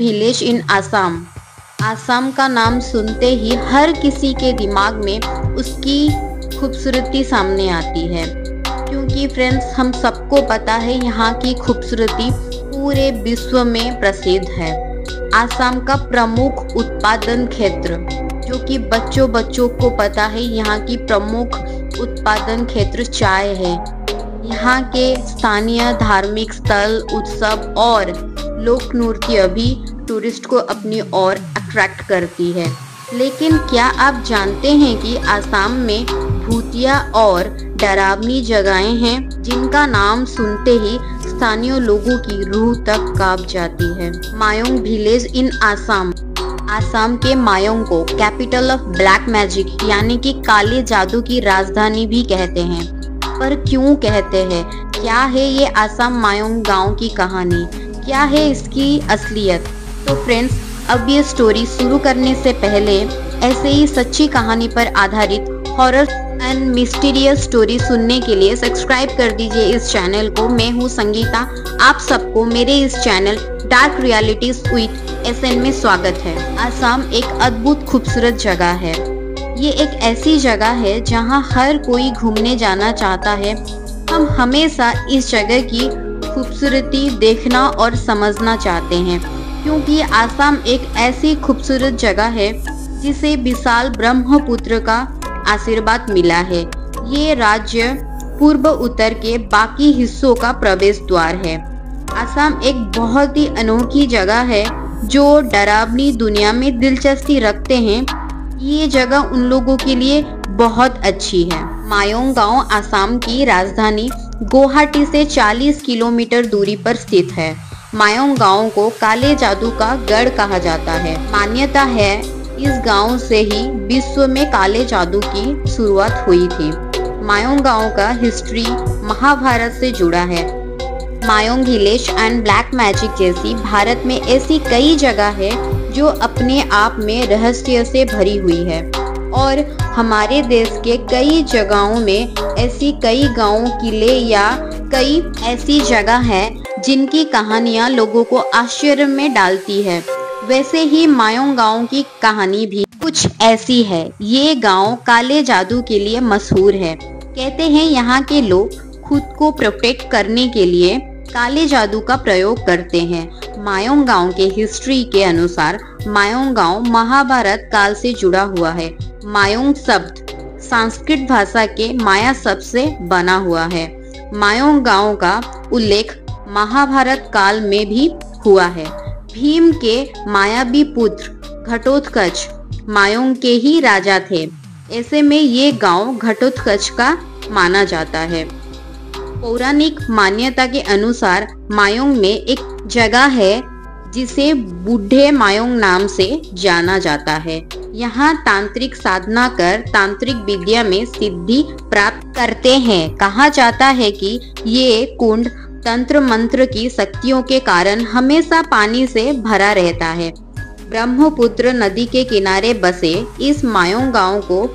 Village in Assam. Assam का नाम सुनते ही हर किसी के दिमाग में उसकी खूबसूरती सामने आती है, क्योंकि फ्रेंड्स हम सबको पता है यहाँ की खूबसूरती पूरे विश्व में प्रसिद्ध है। आसाम का प्रमुख उत्पादन क्षेत्र, जो कि बच्चों को पता है, यहाँ की प्रमुख उत्पादन क्षेत्र चाय है। यहाँ के स्थानीय धार्मिक स्थल, उत्सव और लोक नृत्य भी टूरिस्ट को अपनी ओर अट्रैक्ट करती है। लेकिन क्या आप जानते हैं कि आसाम में भूतिया और डरावनी जगहें हैं जिनका नाम सुनते ही स्थानीय लोगों की रूह तक कांप जाती है। Mayong village in Assam. आसाम के मायोंग को कैपिटल ऑफ ब्लैक मैजिक यानी कि काले जादू की राजधानी भी कहते हैं। पर क्यों कहते हैं? क्या है ये आसाम मायोंग गांव की कहानी? क्या है इसकी असलियत? तो फ्रेंड्स, अब ये स्टोरी शुरू करने से पहले ऐसे ही सच्ची कहानी पर आधारित हॉरर एंड मिस्टीरियस स्टोरी सुनने के लिए सब्सक्राइब कर दीजिए इस चैनल को। मैं हूँ संगीता, आप सबको मेरे इस channel dark realities with SN में स्वागत है। आसाम एक अद्भुत खूबसूरत जगह है। ये एक ऐसी जगह है जहाँ हर कोई घूमने जाना चाहता है। हम हमेशा इस जगह की खूबसूरती देखना और समझना चाहते हैं, क्योंकि आसाम एक ऐसी खूबसूरत जगह है जिसे विशाल ब्रह्मपुत्र का आशीर्वाद मिला है। ये राज्य पूर्व उत्तर के बाकी हिस्सों का प्रवेश द्वार है। आसाम एक बहुत ही अनोखी जगह है जो डरावनी दुनिया में दिलचस्पी रखते हैं। ये जगह उन लोगों के लिए बहुत अच्छी है। मायोंग गांव आसाम की राजधानी गुवाहाटी से 40 किलोमीटर दूरी पर स्थित है। मायोंग गांव को काले जादू का गढ़ कहा जाता है। मान्यता है इस गांव से ही विश्व में काले जादू की शुरुआत हुई थी। मायोंग गांव का हिस्ट्री महाभारत से जुड़ा है। Mayong village and black magic जैसी भारत में ऐसी कई जगह है जो अपने आप में रहस्य से भरी हुई है, और हमारे देश के कई जगहों में ऐसी कई गांव, किले या कई ऐसी जगह है जिनकी कहानियां लोगों को आश्चर्य में डालती है। वैसे ही मायोंग गांव की कहानी भी कुछ ऐसी है। ये गांव काले जादू के लिए मशहूर है। कहते हैं यहाँ के लोग खुद को प्रोटेक्ट करने के लिए काले जादू का प्रयोग करते हैं। मायोंग गांव के हिस्ट्री के अनुसार मायोंग गांव महाभारत काल से जुड़ा हुआ है। मायोंग शब्द संस्कृत भाषा के माया शब्द से बना हुआ है। मायोंग गांव का उल्लेख महाभारत काल में भी हुआ है। भीम के मायावी पुत्र घटोत्कच मायोंग के ही राजा थे। ऐसे में ये गांव घटोत्कच का माना जाता है। पौराणिक मान्यता के अनुसार मायोंग में एक जगह है जिसे बूढ़े मायोंग नाम से जाना जाता है। यहाँ तांत्रिक साधना कर तांत्रिक विद्या में सिद्धि प्राप्त करते हैं। कहा जाता है कि ये कुंड तंत्र मंत्र की शक्तियों के कारण हमेशा पानी से भरा रहता है। ब्रह्मपुत्र नदी के किनारे बसे इस मायोंग गांव को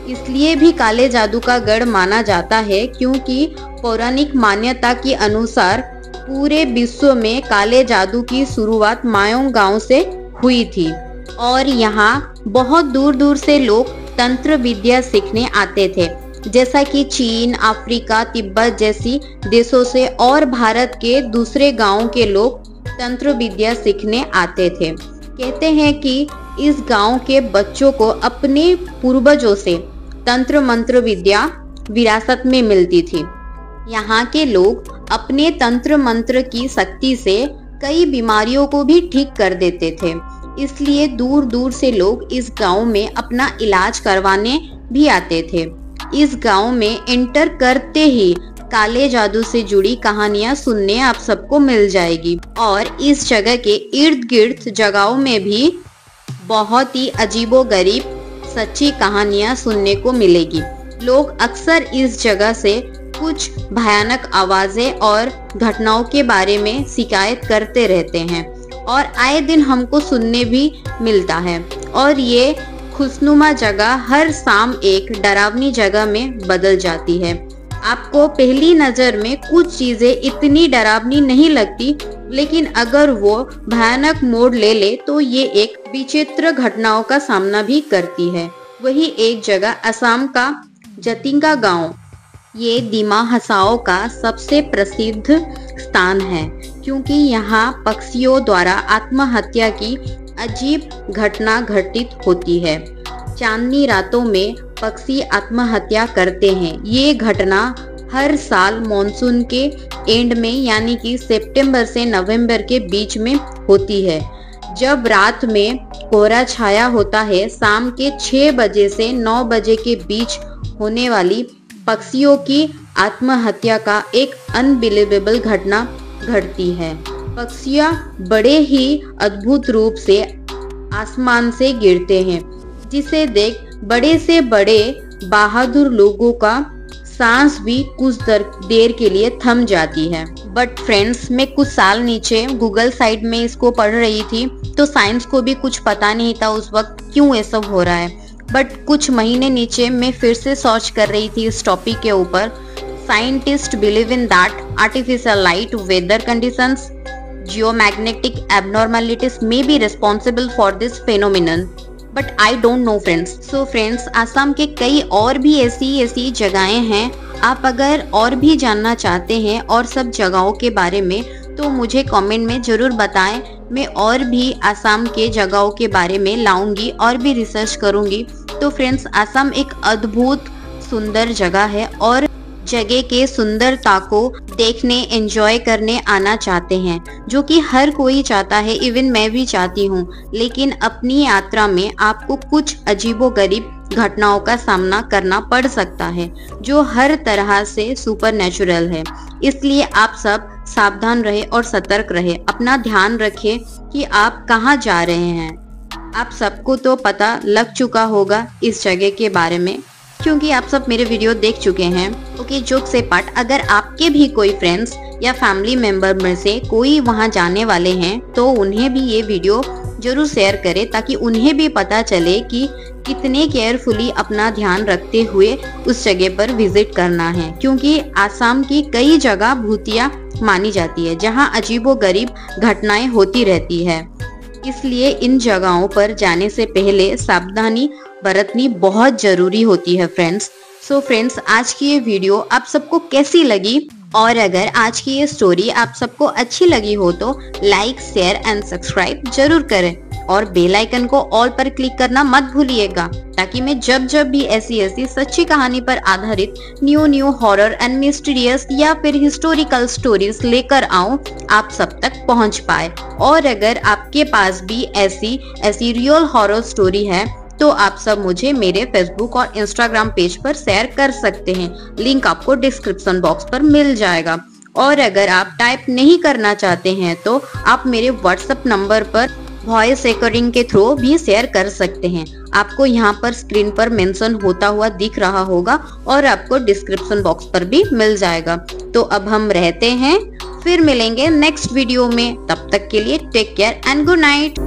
इसलिए भी काले जादू का गढ़ माना जाता है, क्योंकि पौराणिक मान्यता के अनुसार पूरे विश्व में काले जादू की शुरुआत मायोंग गांव से हुई थी, और यहाँ बहुत दूर दूर से लोग तंत्र विद्या सीखने आते थे, जैसा कि चीन, अफ्रीका, तिब्बत जैसी देशों से, और भारत के दूसरे गांवों के लोग तंत्र विद्या सीखने आते थे। कहते हैं कि इस गांव के बच्चों को अपने पूर्वजों से तंत्र मंत्र विद्या विरासत में मिलती थी। यहाँ के लोग अपने तंत्र मंत्र की शक्ति से कई बीमारियों को भी ठीक कर देते थे। इसलिए दूर दूर से लोग इस गांव में अपना इलाज करवाने भी आते थे। इस गांव में एंटर करते ही काले जादू से जुड़ी कहानियां सुनने आप सबको मिल जाएगी, और इस जगह के इर्द गिर्द जगहों में भी बहुत ही अजीबोगरीब सच्ची कहानियां सुनने को मिलेगी। लोग अक्सर इस जगह से कुछ भयानक आवाजें और घटनाओं के बारे में शिकायत करते रहते हैं, और आए दिन हमको सुनने भी मिलता है। और ये खुशनुमा जगह हर शाम एक डरावनी जगह में बदल जाती है। आपको पहली नजर में कुछ चीजें इतनी डरावनी नहीं लगती, लेकिन अगर वो भयानक मोड़ ले ले तो ये एक विचित्र घटनाओं का सामना भी करती है। वही एक जगह असम का जतिंगा गांव, ये दिमा हसाओ का सबसे प्रसिद्ध स्थान है क्योंकि यहाँ पक्षियों द्वारा आत्महत्या की अजीब घटना घटित होती है। चांदनी रातों में पक्षी आत्महत्या करते हैं। ये घटना हर साल मॉनसून के एंड में यानी कि सितंबर से नवंबर के बीच में होती है, जब रात में कोहरा छाया होता है। शाम के 6 बजे से 9 बजे के बीच होने वाली पक्षियों की आत्महत्या का एक अनबिलीवेबल घटना घटती है। पक्षियां बड़े ही अद्भुत रूप से आसमान से गिरते हैं, जिसे देख बड़े से बड़े बहादुर लोगों का सांस भी कुछ देर के लिए थम जाती है। बट फ्रेंड्स, मैं कुछ साल नीचे गूगल साइट में इसको पढ़ रही थी, तो साइंस को भी कुछ पता नहीं था उस वक्त क्यों ये सब हो रहा है। बट कुछ महीने नीचे मैं फिर से सर्च कर रही थी इस टॉपिक के ऊपर। Scientist believe in that artificial light, weather conditions, geomagnetic abnormalities may be responsible for this phenomenon, but I don't know friends. So friends, Assam के कई और भी ऐसी जगहें हैं। आप अगर और भी जानना चाहते हैं और सब जगहों के बारे में तो मुझे कमेंट में जरूर बताएं। मैं और भी असम के जगहों के बारे में लाऊंगी और भी रिसर्च करूंगी। तो फ्रेंड्स, असम एक अद्भुत सुंदर जगह है और जगह के सुंदरता को देखने, एंजॉय करने आना चाहते हैं, जो कि हर कोई चाहता है, इवन मैं भी चाहती हूँ। लेकिन अपनी यात्रा में आपको कुछ अजीबोगरीब घटनाओं का सामना करना पड़ सकता है, जो हर तरह से सुपरनैचुरल है। इसलिए आप सब सावधान रहे और सतर्क रहे। अपना ध्यान रखें कि आप कहाँ जा रहे हैं। आप सबको तो पता लग चुका होगा इस जगह के बारे में, क्योंकि आप सब मेरे वीडियो देख चुके हैं। ओके, जोक से पार्ट, अगर आपके भी कोई फ्रेंड्स या फैमिली मेंबर में से कोई वहां जाने वाले हैं तो उन्हें भी ये वीडियो जरूर शेयर करें, ताकि उन्हें भी पता चले कि कितने केयरफुली अपना ध्यान रखते हुए उस जगह पर विजिट करना है। क्योंकि आसाम की कई जगह भूतिया मानी जाती है, जहां अजीबोगरीब घटनाएं होती रहती है। इसलिए इन जगहों पर जाने से पहले सावधानी बरतनी बहुत जरूरी होती है फ्रेंड्स। सो फ्रेंड्स, आज की ये वीडियो आप सबको कैसी लगी, और अगर आज की ये स्टोरी आप सबको अच्छी लगी हो तो लाइक, शेयर एंड सब्सक्राइब जरूर करें और बेल आइकन को ऑल पर क्लिक करना मत भूलिएगा, ताकि मैं जब भी ऐसी सच्ची कहानी पर आधारित न्यू हॉरर एंड मिस्टीरियस या फिर हिस्टोरिकल स्टोरीज लेकर आऊं, आप सब तक पहुंच पाए। और अगर आपके पास भी ऐसी रियल हॉरर स्टोरी है तो आप सब मुझे मेरे फेसबुक और इंस्टाग्राम पेज पर शेयर कर सकते हैं। लिंक आपको डिस्क्रिप्शन बॉक्स पर मिल जाएगा। और अगर आप टाइप नहीं करना चाहते हैं तो आप मेरे व्हाट्सएप नंबर पर वॉइस रिकॉर्डिंग के थ्रू भी शेयर कर सकते हैं। आपको यहाँ पर स्क्रीन पर मेंशन होता हुआ दिख रहा होगा और आपको डिस्क्रिप्शन बॉक्स पर भी मिल जाएगा। तो अब हम रहते हैं, फिर मिलेंगे नेक्स्ट वीडियो में। तब तक के लिए take care and good night.